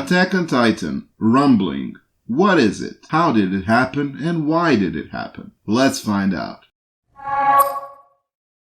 Attack on Titan, Rumbling. What is it? How did it happen? And why did it happen? Let's find out.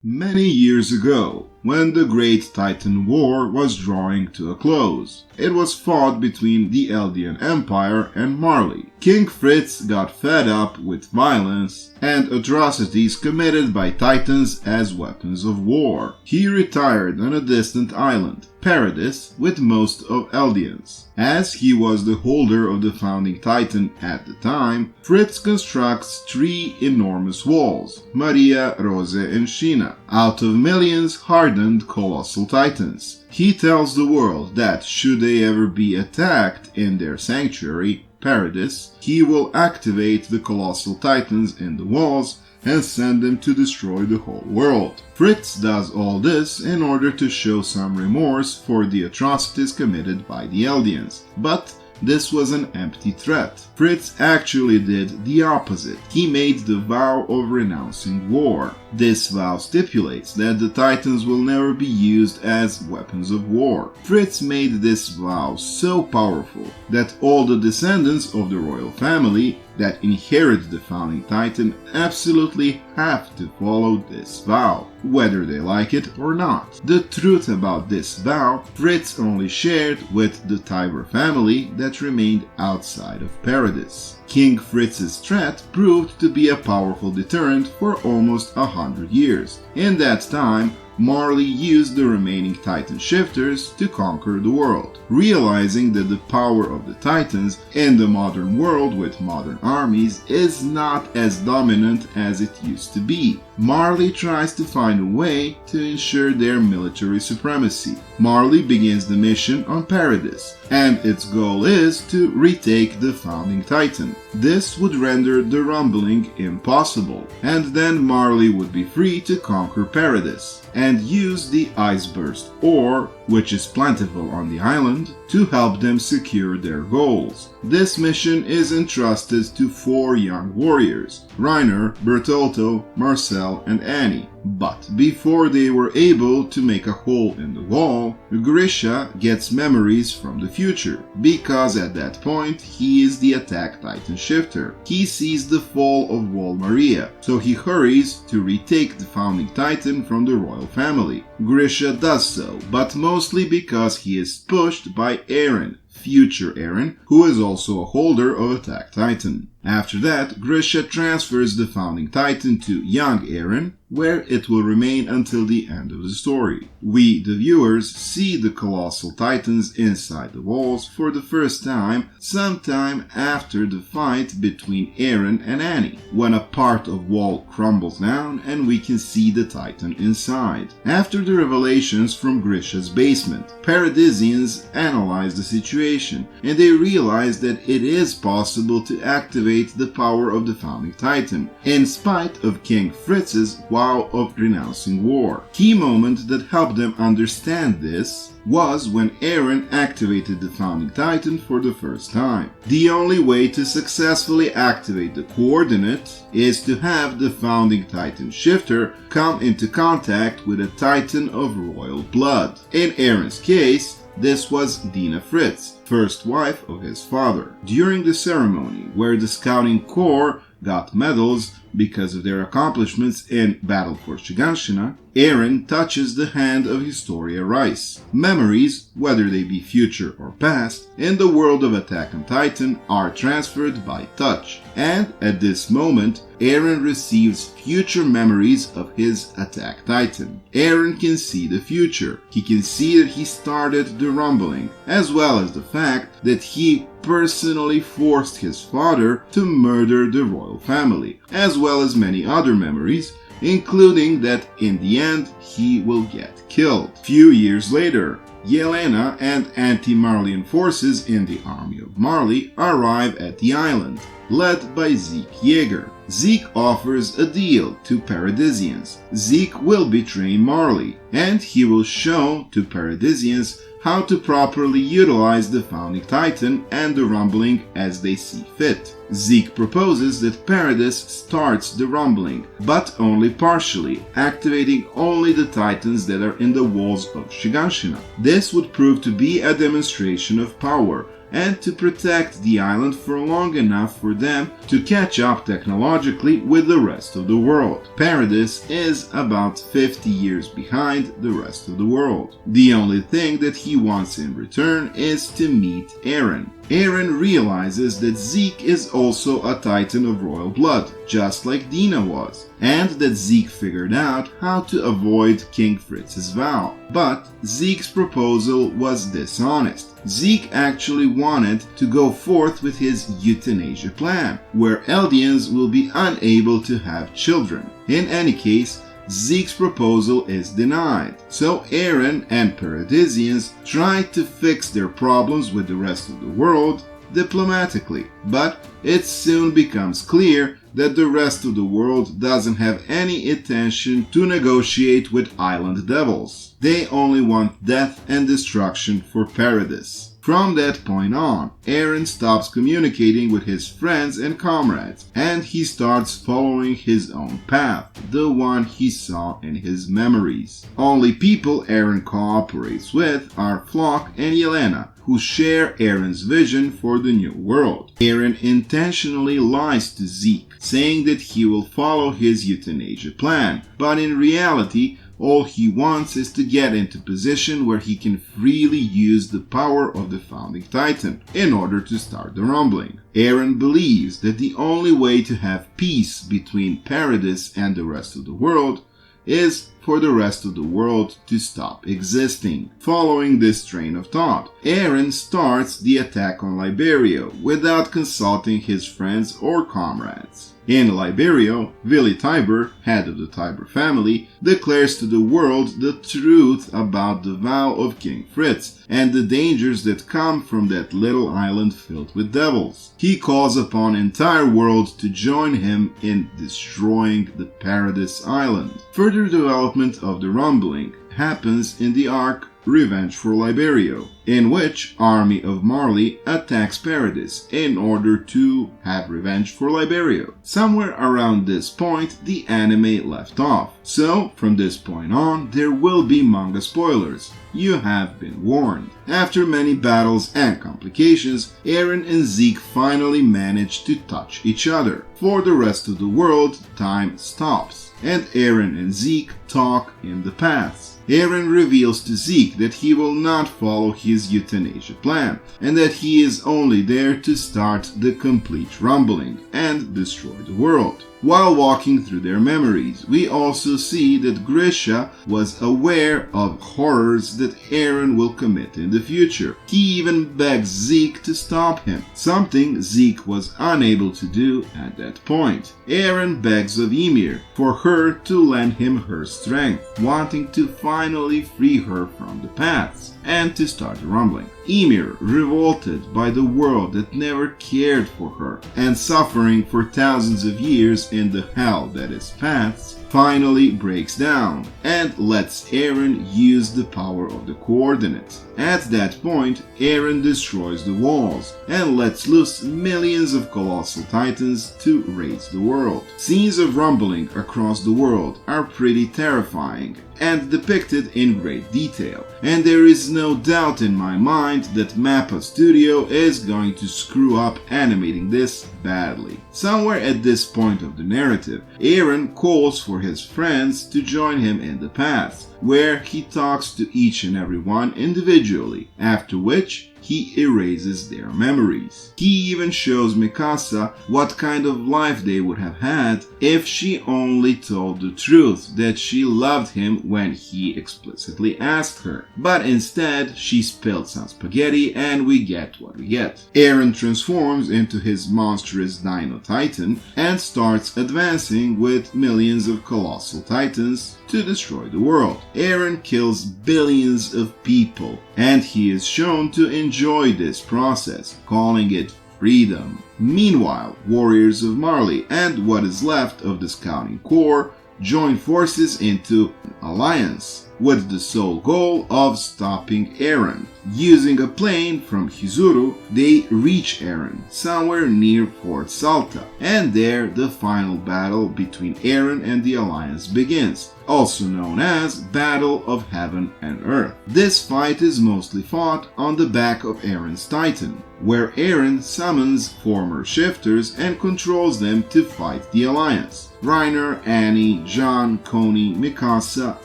Many years ago, when the Great Titan War was drawing to a close, it was fought between the Eldian Empire and Marley. King Fritz got fed up with violence and atrocities committed by Titans as weapons of war. He retired on a distant island, Paradis, with most of Eldians. As he was the holder of the founding Titan at the time, Fritz constructs 3 enormous walls, Maria, Rose and Sheena, out of millions hardened colossal Titans. He tells the world that should they ever be attacked in their sanctuary, Paradis, he will activate the colossal Titans in the walls and send them to destroy the whole world. Fritz does all this in order to show some remorse for the atrocities committed by the Eldians, but this was an empty threat. Fritz actually did the opposite. He made the vow of renouncing war. This vow stipulates that the Titans will never be used as weapons of war. Fritz made this vow so powerful that all the descendants of the royal family that inherit the founding Titan absolutely have to follow this vow, whether they like it or not. The truth about this vow, Fritz only shared with the Tiber family that remained outside of Paradis. King Fritz's threat proved to be a powerful deterrent for almost 100 years. In that time, Marley used the remaining Titan shifters to conquer the world. Realizing that the power of the Titans in the modern world with modern armies is not as dominant as it used to be, Marley tries to find a way to ensure their military supremacy. Marley begins the mission on Paradis, and its goal is to retake the founding Titan. This would render the rumbling impossible, and then Marley would be free to conquer Paradis and use the Ice Burst ore, which is plentiful on the island, to help them secure their goals. This mission is entrusted to 4 young warriors, Reiner, Bertolto, Marcel and Annie. But before they were able to make a hole in the wall, Jurišić gets memories from the future, because at that point he is the Attack Titan shifter. He sees the fall of Wall Maria, so he hurries to retake the founding Titan from the royal family. Jurišić does so, but mostly because he is pushed by Eren, future Eren, who is also a holder of Attack Titan. After that, Jurišić transfers the founding Titan to young Eren, where it will remain until the end of the story. We, the viewers, see the colossal Titans inside the walls for the first time sometime after the fight between Eren and Annie, when a part of wall crumbles down and we can see the Titan inside. After the revelations from Jurišić's basement, Paradisians analyze the situation and they realize that it is possible to activate the power of the founding Titan, in spite of King Fritz's vow of renouncing war. Key moment that helped them understand this was when Eren activated the founding Titan for the first time. The only way to successfully activate the coordinate is to have the founding Titan shifter come into contact with a Titan of royal blood. In Eren's case, this was Dina Fritz, first wife of his father. During the ceremony, where the Scouting Corps got medals because of their accomplishments in Battle for Shiganshina, Eren touches the hand of Historia Rice. Memories, whether they be future or past, in the world of Attack on Titan are transferred by touch, and at this moment, Eren receives future memories of his Attack Titan. Eren can see the future. He can see that he started the rumbling, as well as the fact that he personally forced his father to murder the royal family, as well as many other memories, including that in the end he will get killed. Few years later, Yelena and anti-Marleyan forces in the army of Marley arrive at the island, led by Zeke Yeager. Zeke offers a deal to Paradisians. Zeke will betray Marley, and he will show to Paradisians how to properly utilize the founding Titan and the rumbling as they see fit. Zeke proposes that Paradis starts the rumbling, but only partially, activating only the titans that are in the walls of Shiganshina. This would prove to be a demonstration of power, and to protect the island for long enough for them to catch up technologically with the rest of the world. Paradis is about 50 years behind the rest of the world. The only thing that he wants in return is to meet Eren. Eren realizes that Zeke is also a titan of royal blood, just like Dina was, and that Zeke figured out how to avoid King Fritz's vow. But Zeke's proposal was dishonest. Zeke actually wanted to go forth with his euthanasia plan, where Eldians will be unable to have children. In any case, Zeke's proposal is denied, so Eren and Paradisians try to fix their problems with the rest of the world diplomatically, but it soon becomes clear that the rest of the world doesn't have any intention to negotiate with island devils. They only want death and destruction for Paradis. From that point on, Eren stops communicating with his friends and comrades, and he starts following his own path, the one he saw in his memories. Only people Eren cooperates with are Floch and Yelena, who share Eren's vision for the new world. Eren intentionally lies to Zeke, saying that he will follow his euthanasia plan, but in reality, all he wants is to get into position where he can freely use the power of the founding titan in order to start the rumbling. Eren believes that the only way to have peace between Paradis and the rest of the world is for the rest of the world to stop existing. Following this train of thought, Eren starts the attack on Liberio without consulting his friends or comrades. In Liberio, Vili Tybur, head of the Tybur family, declares to the world the truth about the vow of King Fritz and the dangers that come from that little island filled with devils. He calls upon the entire world to join him in destroying the Paradis Island. Further development of the rumbling happens in the arc Revenge for Liberio, in which Army of Marley attacks Paradis in order to have revenge for Liberio. Somewhere around this point, the anime left off, so from this point on, there will be manga spoilers. You have been warned. After many battles and complications, Eren and Zeke finally manage to touch each other. For the rest of the world, time stops, and Eren and Zeke talk in the past. Eren reveals to Zeke that he will not follow his euthanasia plan, and that he is only there to start the complete rumbling and destroy the world. While walking through their memories, we also see that Grisha was aware of horrors that Eren will commit in the future. He even begs Zeke to stop him, something Zeke was unable to do at that point. Eren begs of Ymir for her to lend him her strength, wanting to finally free her from the paths and to start rumbling. Ymir, revolted by the world that never cared for her and suffering for thousands of years in the hell that is paths, finally breaks down and lets Eren use the power of the coordinates. At that point, Eren destroys the walls and lets loose millions of colossal titans to raise the world. Scenes of rumbling across the world are pretty terrifying and depicted in great detail, and there is no doubt in my mind that MAPPA Studio is going to screw up animating this badly. Somewhere at this point of the narrative, Eren calls for his friends to join him in the past, where he talks to each and every one individually, after which he erases their memories. He even shows Mikasa what kind of life they would have had if she only told the truth that she loved him when he explicitly asked her. But instead, she spilled some spaghetti and we get what we get. Eren transforms into his monstrous Dino Titan and starts advancing with millions of colossal titans to destroy the world. Eren kills billions of people, and he is shown to enjoy this process, calling it freedom. Meanwhile, warriors of Marley and what is left of the Scouting Corps join forces into an alliance, with the sole goal of stopping Eren. Using a plane from Hizuru, they reach Eren, somewhere near Fort Salta, and there the final battle between Eren and the Alliance begins, also known as Battle of Heaven and Earth. This fight is mostly fought on the back of Eren's Titan, where Eren summons former shifters and controls them to fight the Alliance. Reiner, Annie, Jean, Coney, Mikasa,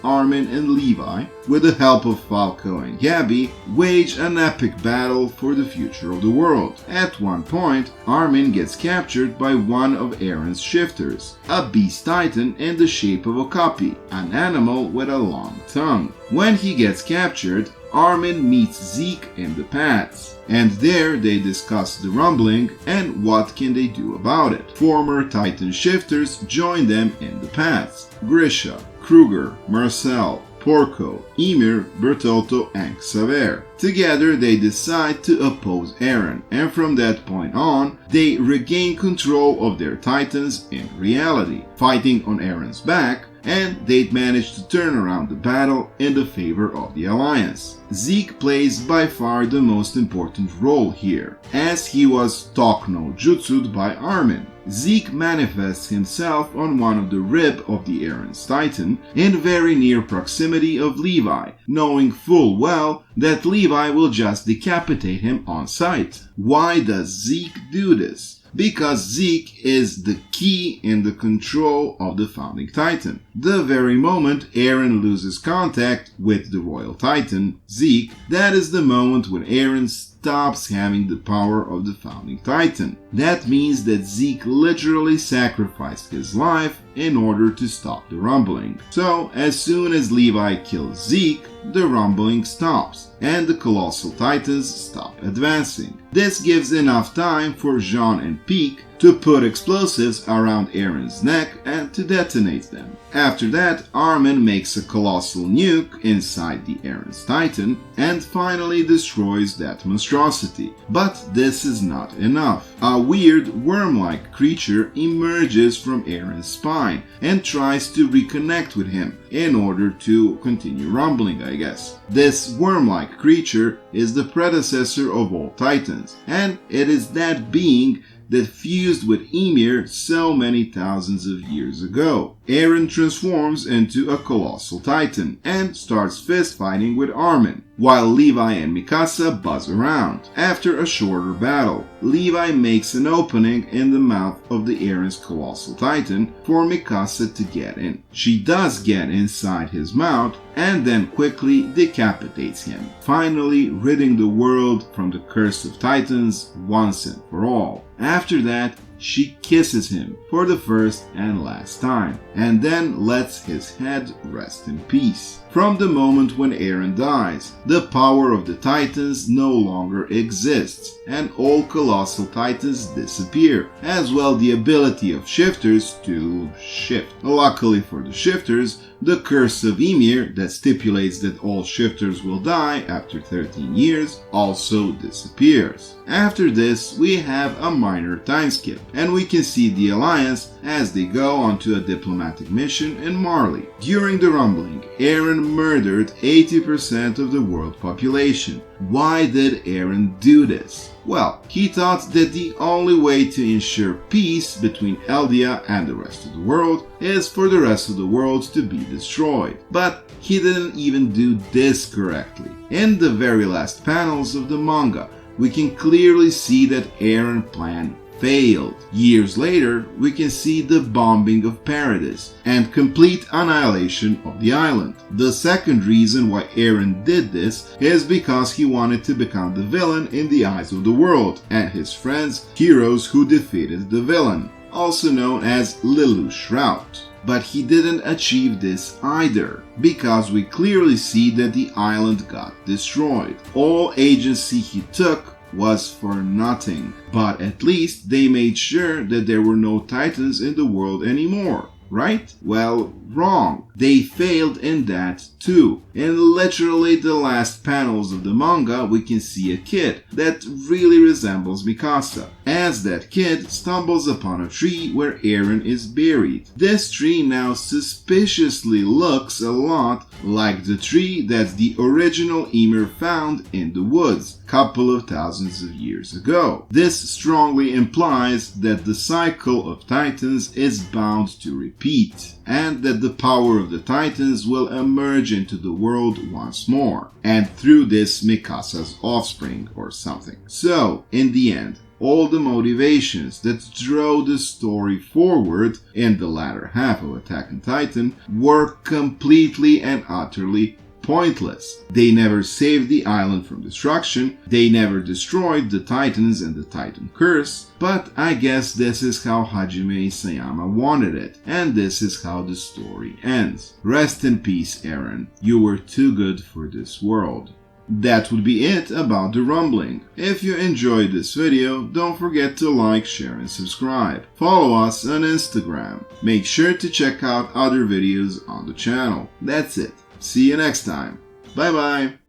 Armin, and Levi, with the help of Falco and Gabi, wage an epic battle for the future of the world. At one point, Armin gets captured by one of Eren's shifters, a beast titan in the shape of a copy, an animal with a long tongue. When he gets captured, Armin meets Zeke in the paths, and there they discuss the rumbling and what can they do about it. Former Titan shifters join them in the paths: Grisha, Kruger, Marcel, Porco, Ymir, Bertolto, and Xavier. Together they decide to oppose Eren, and from that point on, they regain control of their titans in reality, fighting on Eren's back, and they'd managed to turn around the battle in the favor of the Alliance. Zeke plays by far the most important role here, as he was Talk no Jutsu'd by Armin. Zeke manifests himself on one of the rib of the Eren's Titan in very near proximity of Levi, knowing full well that Levi will just decapitate him on sight. Why does Zeke do this? Because Zeke is the key in the control of the Founding Titan. The very moment Eren loses contact with the Royal Titan, Zeke, that is the moment when Eren stops having the power of the Founding Titan. That means that Zeke literally sacrificed his life in order to stop the rumbling. So, as soon as Levi kills Zeke, the rumbling stops, and the Colossal Titans stop advancing. This gives enough time for Jean and Peak to put explosives around Eren's neck and to detonate them. After that, Armin makes a colossal nuke inside the Eren's Titan and finally destroys that monstrosity. But this is not enough. A weird worm-like creature emerges from Eren's spine and tries to reconnect with him in order to continue rumbling, I guess. This worm-like creature is the predecessor of all Titans, and it is that being that fused with Ymir so many thousands of years ago. Eren transforms into a colossal titan and starts fist fighting with Armin, while Levi and Mikasa buzz around. After a shorter battle, Levi makes an opening in the mouth of the Eren's colossal titan for Mikasa to get in. She does get inside his mouth and then quickly decapitates him, finally ridding the world from the curse of titans once and for all. After that, she kisses him for the first and last time, and then lets his head rest in peace. From the moment when Eren dies, the power of the Titans no longer exists, and all Colossal Titans disappear, as well the ability of shifters to shift. Luckily for the shifters, the curse of Ymir that stipulates that all shifters will die after 13 years also disappears. After this, we have a minor time skip, and we can see the Alliance as they go onto a diplomatic mission in Marley. During the rumbling, Eren murdered 80% of the world population. Why did Eren do this? Well, he thought that the only way to ensure peace between Eldia and the rest of the world is for the rest of the world to be destroyed. But he didn't even do this correctly. In the very last panels of the manga, we can clearly see that Eren's plan failed. Years later, we can see the bombing of Paradis and complete annihilation of the island. The second reason why Eren did this is because he wanted to become the villain in the eyes of the world and his friends, heroes who defeated the villain, also known as Lelouch route. But he didn't achieve this either, because we clearly see that the island got destroyed. All agency he took was for nothing, but at least they made sure that there were no titans in the world anymore, right? Well, wrong. They failed in that 2. In literally the last panels of the manga, we can see a kid that really resembles Mikasa, as that kid stumbles upon a tree where Eren is buried. This tree now suspiciously looks a lot like the tree that the original Ymir found in the woods couple of thousands of years ago. This strongly implies that the cycle of Titans is bound to repeat, and that the power of the Titans will emerge into the world once more, and through this Mikasa's offspring or something. So, in the end, all the motivations that drove the story forward in the latter half of Attack on Titan were completely and utterly pointless. They never saved the island from destruction, they never destroyed the Titans and the Titan curse, but I guess this is how Hajime Isayama wanted it, and this is how the story ends. Rest in peace, Eren. You were too good for this world. That would be it about the rumbling. If you enjoyed this video, don't forget to like, share and subscribe. Follow us on Instagram. Make sure to check out other videos on the channel. That's it. See you next time. Bye bye.